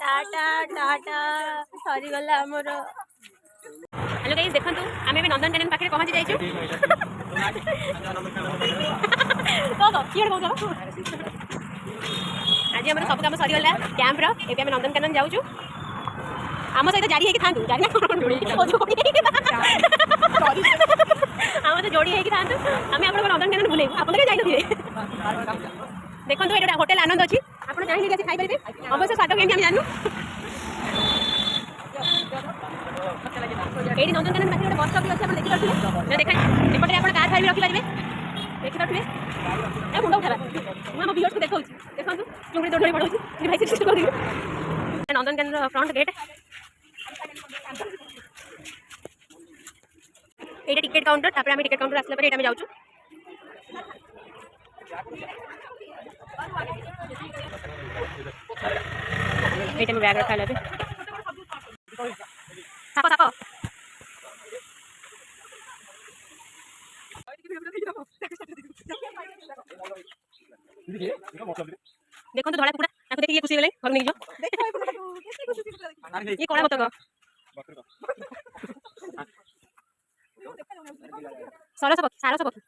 टाटा टाटा सरी गला हमर। हेलो गाइस देखंतु आमे भी नंदनकानन पाखे पहुंची जाइछु। आज हमर सब काम सरी गला कैंप रो एबे हम नंदनकानन जाउछु। आम सहित जारी है थांतु जारी आम तो जोड़ी है थांतु आम आप नंदनकानन बुले आप जाइए देखो ये होटेल आनंद अच्छी आप चाहिए खाई पारे अवश्य स्वाद केमी जानू ये नंदनकानन पाखे गोटे बस स्टॉप अच्छे देखिए देखा एपटे आप कार फार भी रखिपारे देखिपे मुंड उठा मुझे भिवर्स को देखा देखो चुड़ी दौड़ पड़ो भाई नंदनकानन फ्रंट गेट ये टिकेट काउंटर तापर आम टिकेट काउंटर आसला पर जाऊँ ये बैग रखा है साको साको देखो तो धड़ा कुकुड़ा देखिए खुशी गले घर नहीं ये कड़ा बतक सरस पक्षी सारस पक्षी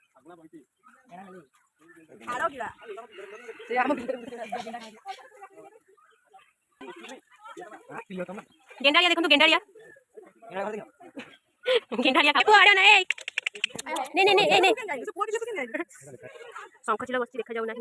गेंडारिया देखो तो गेंडारिया गेंडारिया खाओ आड़ो ना ए नहीं नहीं नहीं नहीं शंखचिला बस्ती देखा जाऊ ना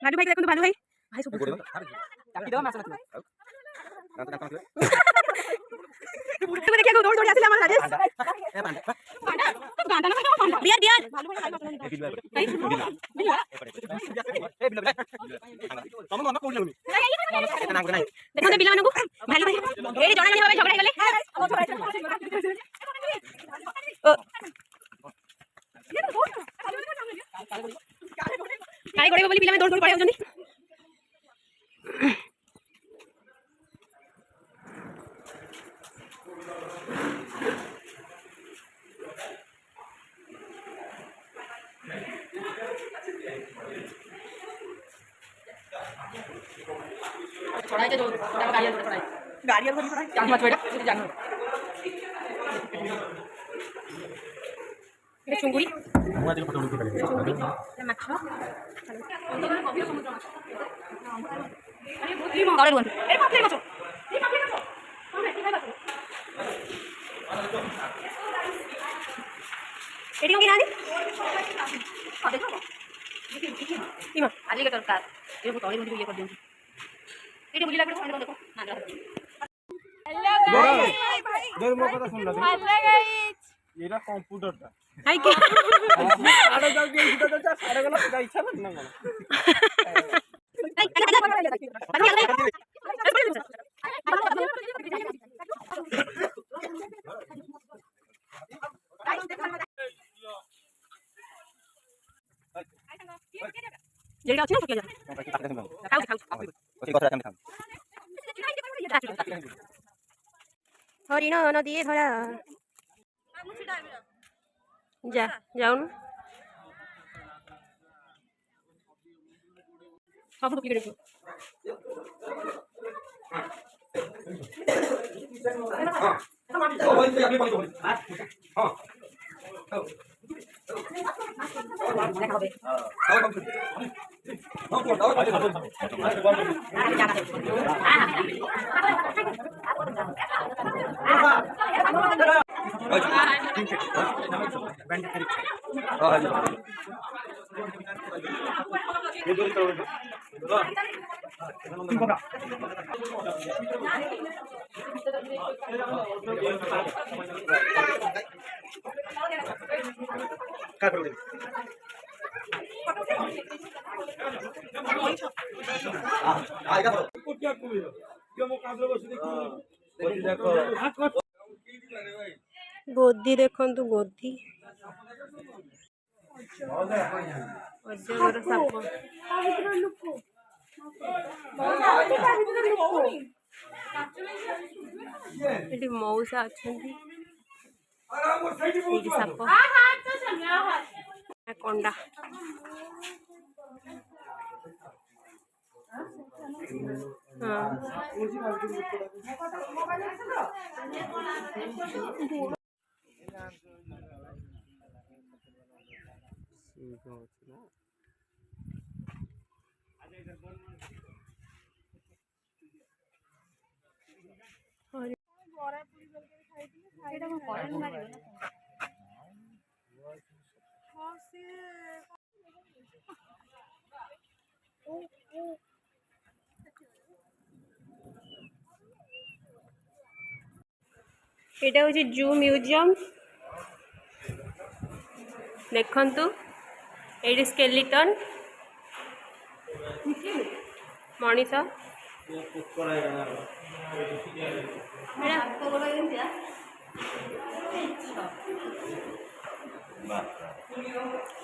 भालू भाई देखो भालू भाई भाई सब देखिए दौड़ दौड़ आसिला हमर राजेश बियर बियर देखो बिला मानू भालू भाई एडी जणा नहीं होबे झगड़ा गले काई गोड़े बोली बिला में दौड़ दौड़ पड़े होजनी छोड़ाई जो गाड़ियां थोड़ी छोड़ाई गाड़ियां थोड़ी छोड़ाई जान मत बेटा तुझे जानो ये चुंगुड़ी मुआ देखो फोटो उठा ले ये माछो कॉफी समुद्र माछ अरे बहुत ही मंगारे बोल ए पापले माछो ये पापले माछो हां मैं खाई माछो एडी को गिरानी हां देखो इमा आली के तरकार ये को तोड़ी मुझे ये कर दूंगी ये बुली लागो देखो देखो ना हेलो गाइस देर मो कथा सुन लो हेलो गाइस एरा कंप्यूटर ता हाय के आडो जाऊ के इधर तो सारे गला जा इच्छा ना ना जेडी अछि ना सकले जा खाऊ खाऊ ओसी गथरा हम खाऊ हरिण नदी धरा जा जाऊन सब तो पिगड़े का करो आ का को क्या करो क्यों मो कादर बस देखो गोदी देखंतु गोदी अजगर साप एटी मौसा अच्छी साप कंडा एटा हूँ जू म्यूजियम देखंतु एटी स्केलेटन मनीष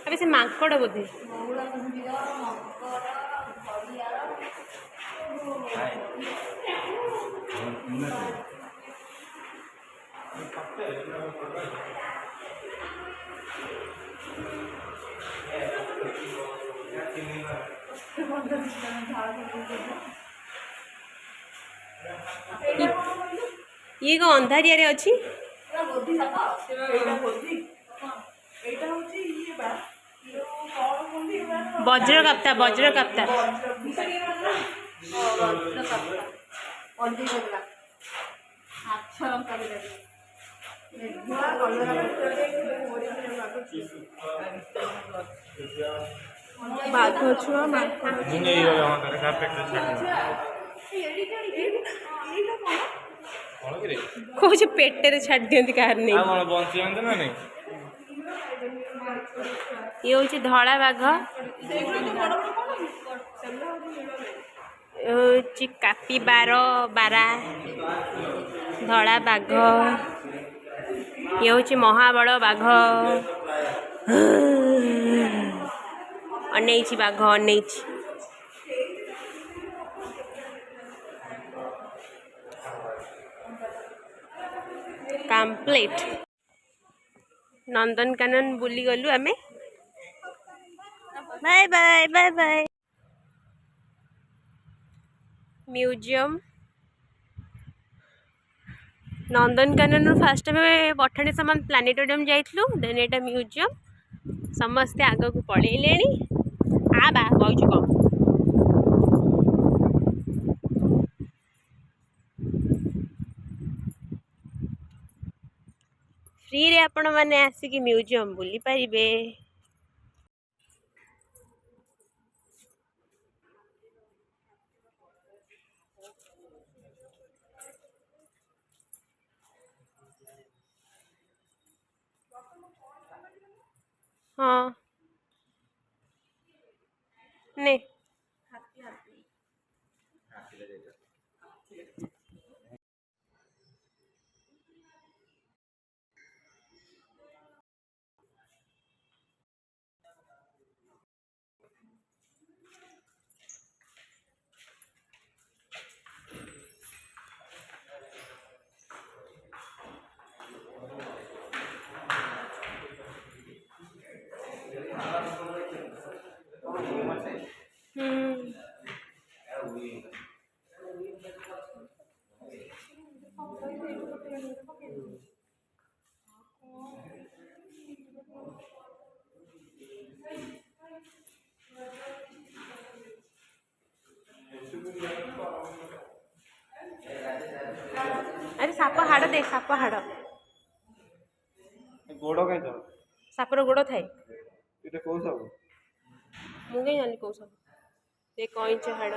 अबे से मांकड़ बोधे ये को अंधारिया रे अछि वज्र काप्ता बाघ छुआ कौच पेटे छाड़ दियंती कार नहीं ये हूँ धला बाघ कापिबार बारा धला बाघ ये हूँ महाबल बाघ अनैछि बाघ अनैछि कंप्लीट नंदनकानन बुली गलु आमे bye bye bye bye museum Nandankanan फास्ट में पठाणी सामान प्लानेटोरियम जाइलु देन एटा म्यूजियम समस्ते आग को पलैले आ बा कहू कौन फ्री रे आपण मैंने आसिक म्यूजियम बुली पारिबे। हाँ नहीं अरे साप हाड़ दे साप हाड़ गोड़ कहीं तो सापर गोड़ थाए इटे को सब मुझे जानी कौ सब ये कईच हाड़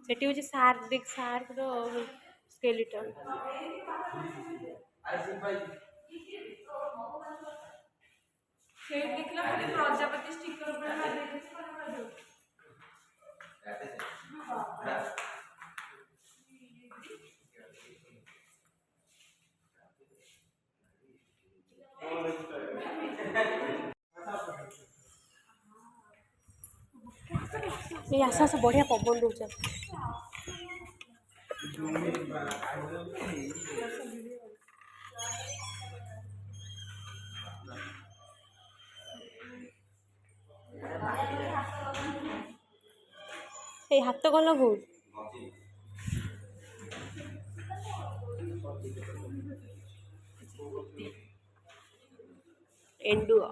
सेठी हूँ सार्क देख सार्क स्केलेटन प्रजापति स्टिकर ये आस आस बढ़िया पवन दौच ये हाथ कौन लगू एंडुआ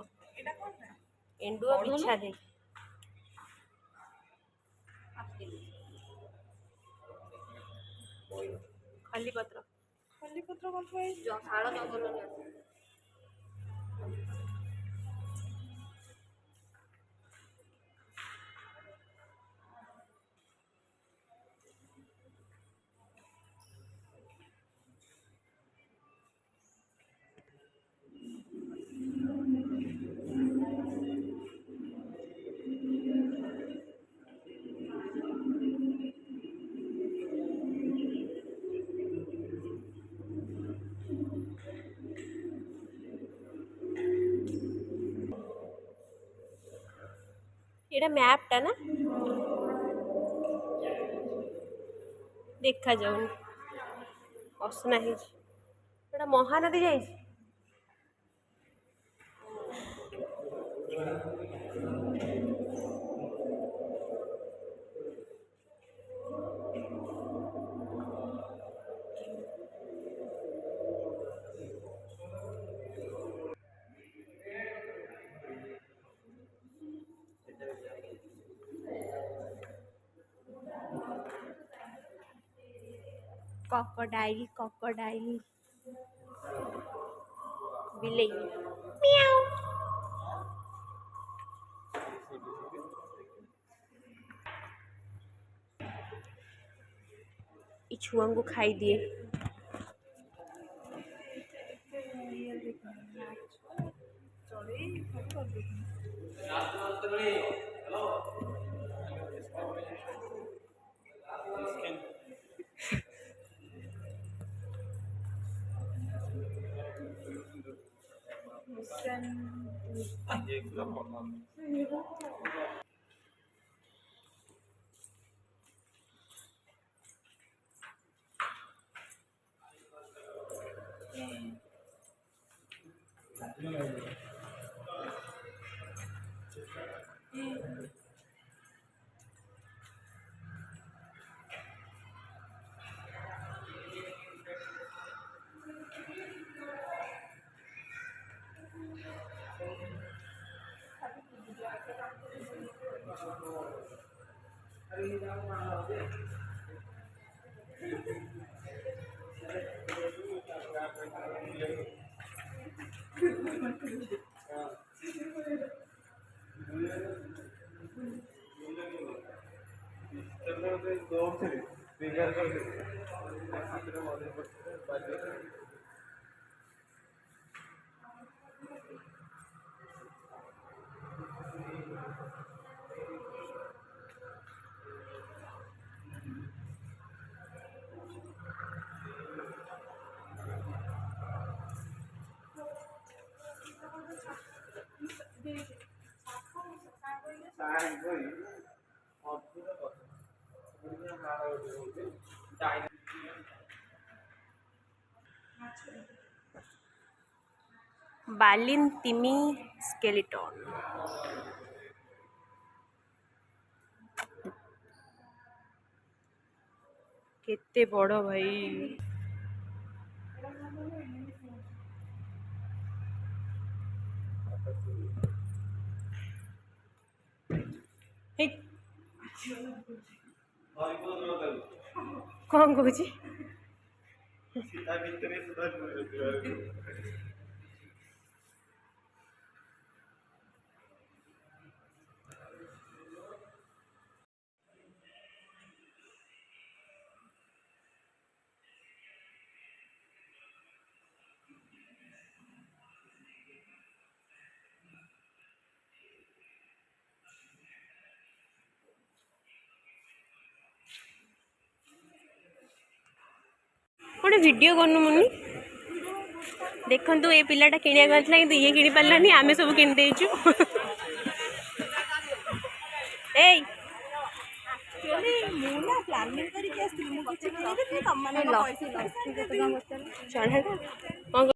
एंडुआ बिछा दे खली पत्र कौन झाड़ जंगल एटा मैपटा ना देखा जाऊनी असना एटा महानदी जाइए crocodile बिल्ली म्याऊ ई छुआ को खाई दिए बालिन तिमी स्केलेटन केते बड़ भाई कौन कौच गोटे वीडियो करनु मुनि देखंतु ए पिलाटा किनिया गथला कि ये किनि पारलानी आमे सब किन देछु ए चढ़ा